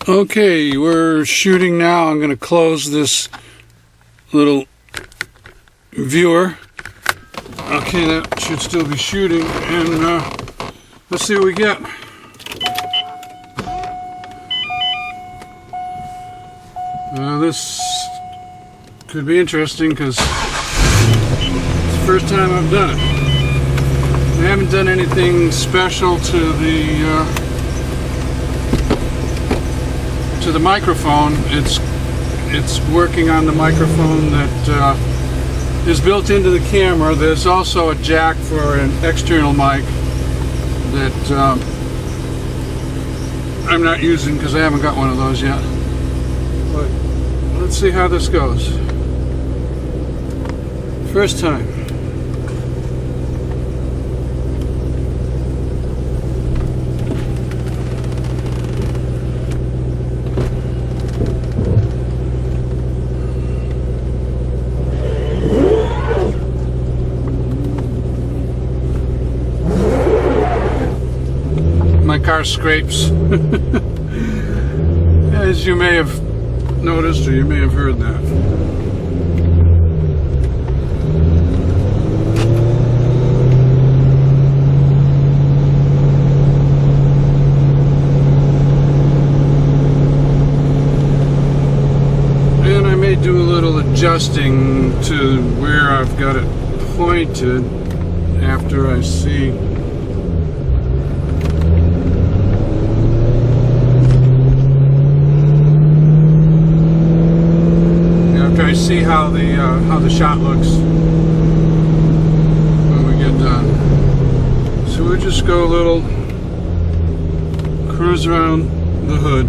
Okay, we're shooting now. I'm going to close this little viewer. Okay, that should still be shooting, and let's see what we get. This could be interesting because it's the first time I've done it. I haven't done anything special to the microphone. It's working on the microphone that is built into the camera. There's also a jack for an external mic that I'm not using because I haven't got one of those yet. But let's see how this goes. First time. My car scrapes. As you may have noticed, or you may have heard that. And I may do a little adjusting to where I've got it pointed after I see how the shot looks when we get done. So we'll just go a little cruise around the hood.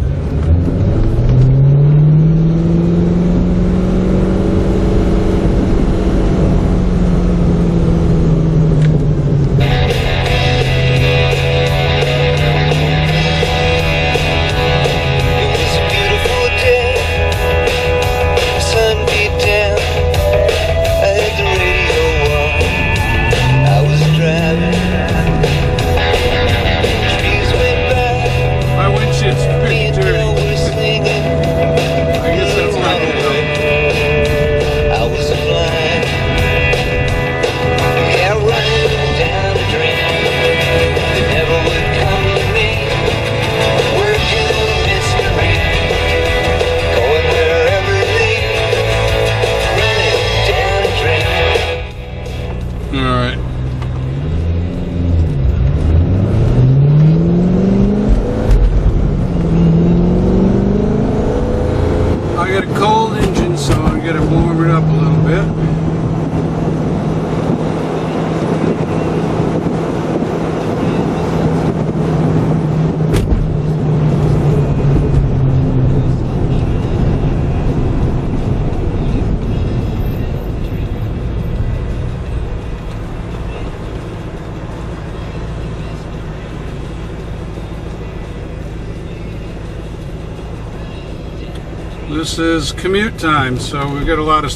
This is commute time, so we've got a lot of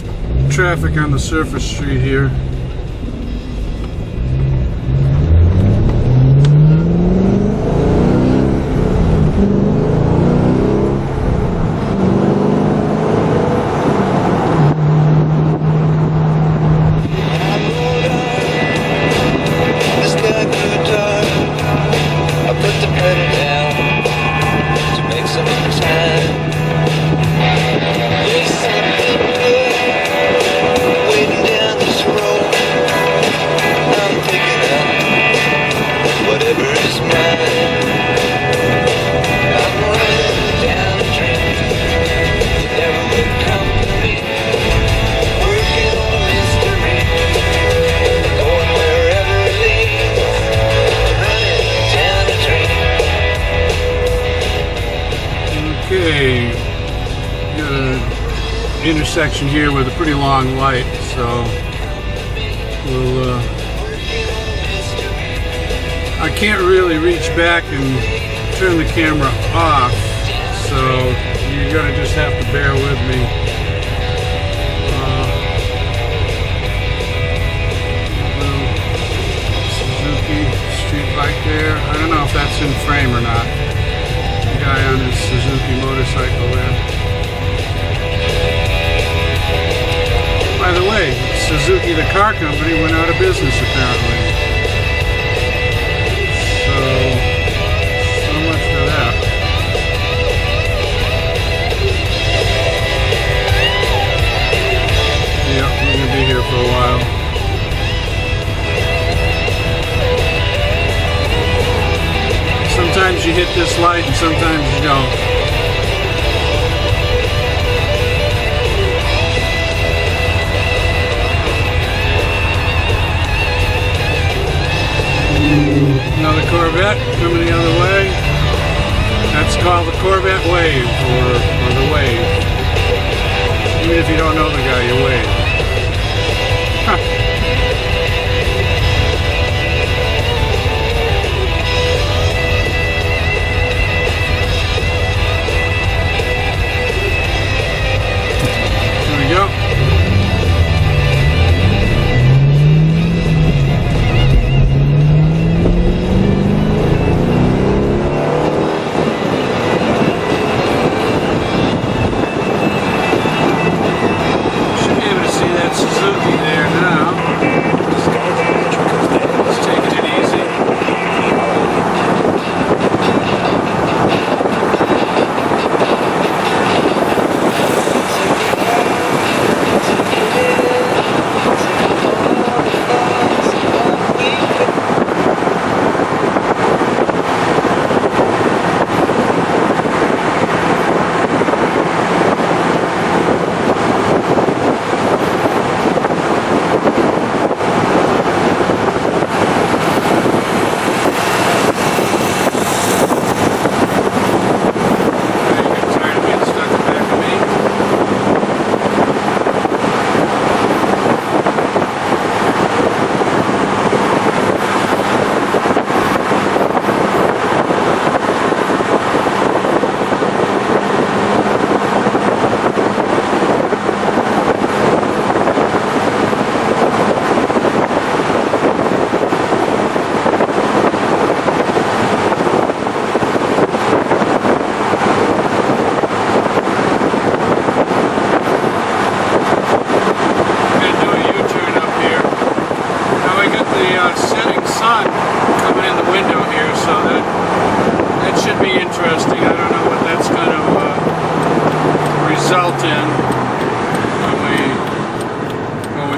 traffic on the surface street here. Intersection here with a pretty long light, so we'll I can't really reach back and turn the camera off, so you're gonna just have to bear with me. Suzuki street bike there. I don't know if that's in frame or not. The guy on his Suzuki motor the car company went out of business apparently. So much for that. Yeah, we're going to be here for a while. Sometimes you hit this light and sometimes you don't. Another Corvette coming the other way. That's called the Corvette Wave, or the Wave. Even if you don't know the guy, you wave. Huh. There we go.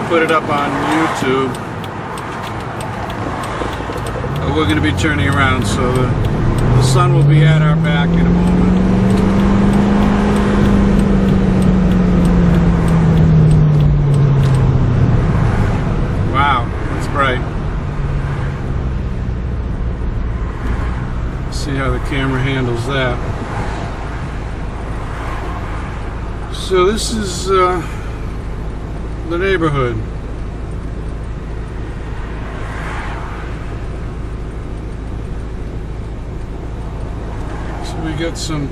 Put it up on YouTube. We're going to be turning around, so the sun will be at our back in a moment. Wow, that's bright. Let's see how the camera handles that. So this is the neighborhood. So we got some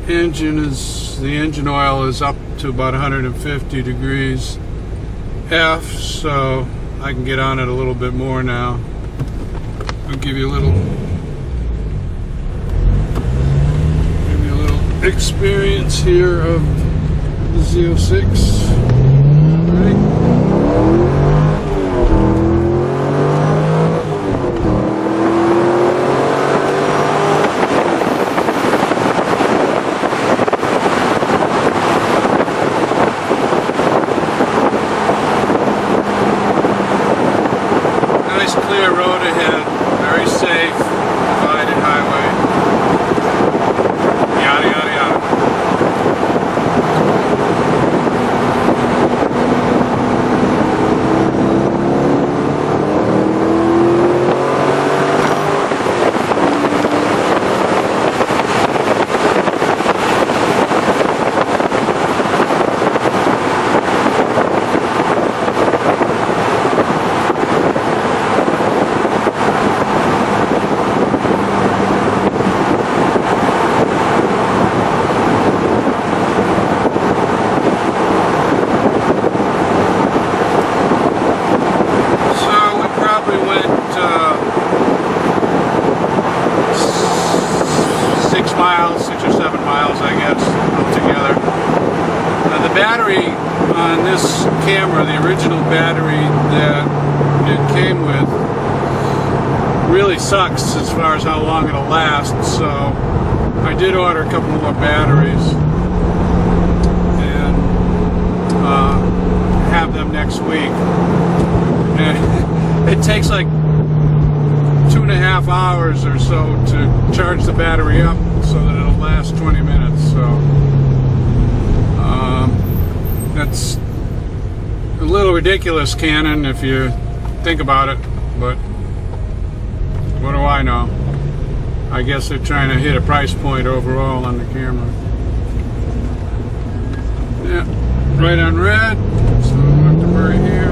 the engine oil is up to about 150 degrees F, so I can get on it a little bit more now. I'll give you a little experience here of the Z06. Ready? Nice clear road ahead, very safe, divided highway. Yada yada yada. Miles, 6 or 7 miles, I guess, altogether. The battery on on this camera, the original battery that it came with really sucks as far as how long it'll last, so I did order a couple more batteries and have them next week. And it takes like 2.5 hours or so to charge the battery up so that it'll last 20 minutes. So that's a little ridiculous, Canon, if you think about it, but what do I know? I guess they're trying to hit a price point overall on the camera. Yeah, right on red, so I don't have to worry here.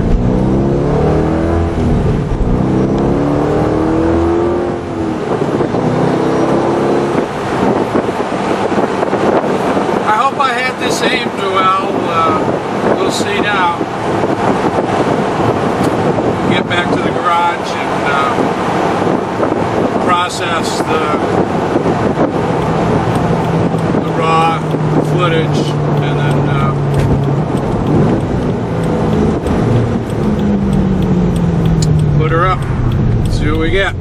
I hope I had this aimed well. We'll see now. We'll get back to the garage and process the raw footage, and then put her up. See what we get.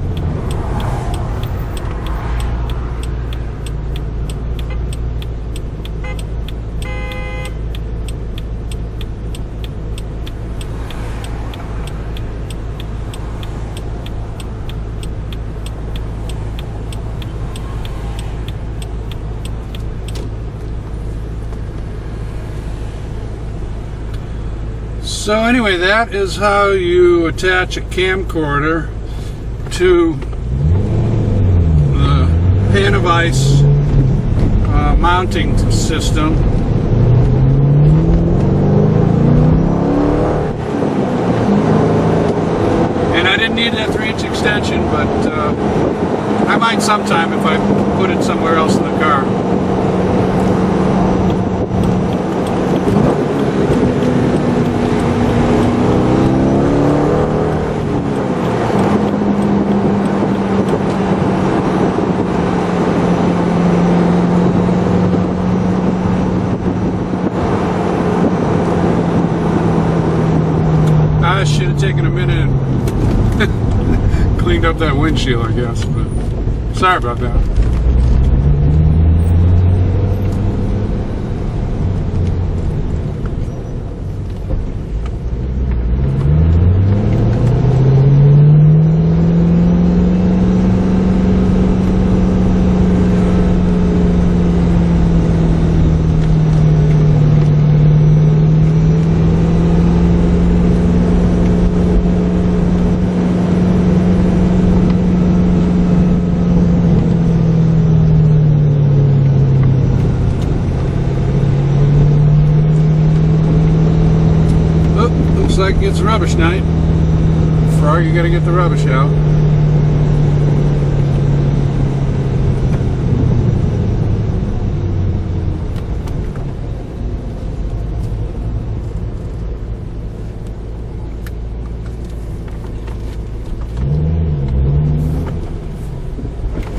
So anyway, that is how you attach a camcorder to the Panavise mounting system. And I didn't need that 3-inch extension, but I might sometime if I put it somewhere else in the car. I should have taken a minute and cleaned up that windshield, I guess, but sorry about that. Like it's rubbish night. Froggy, you gotta get the rubbish out.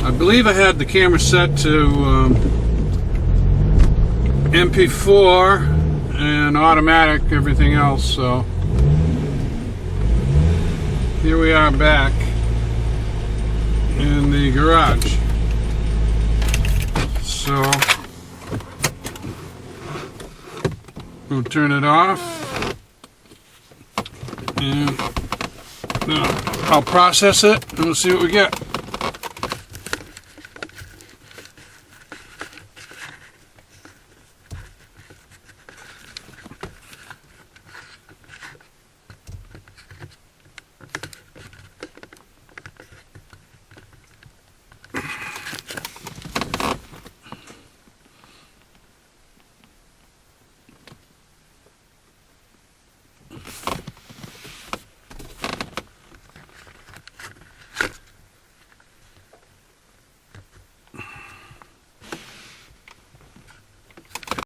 I believe I had the camera set to MP4 and automatic, everything else, so here we are back in the garage. So we'll turn it off and I'll process it and we'll see what we get.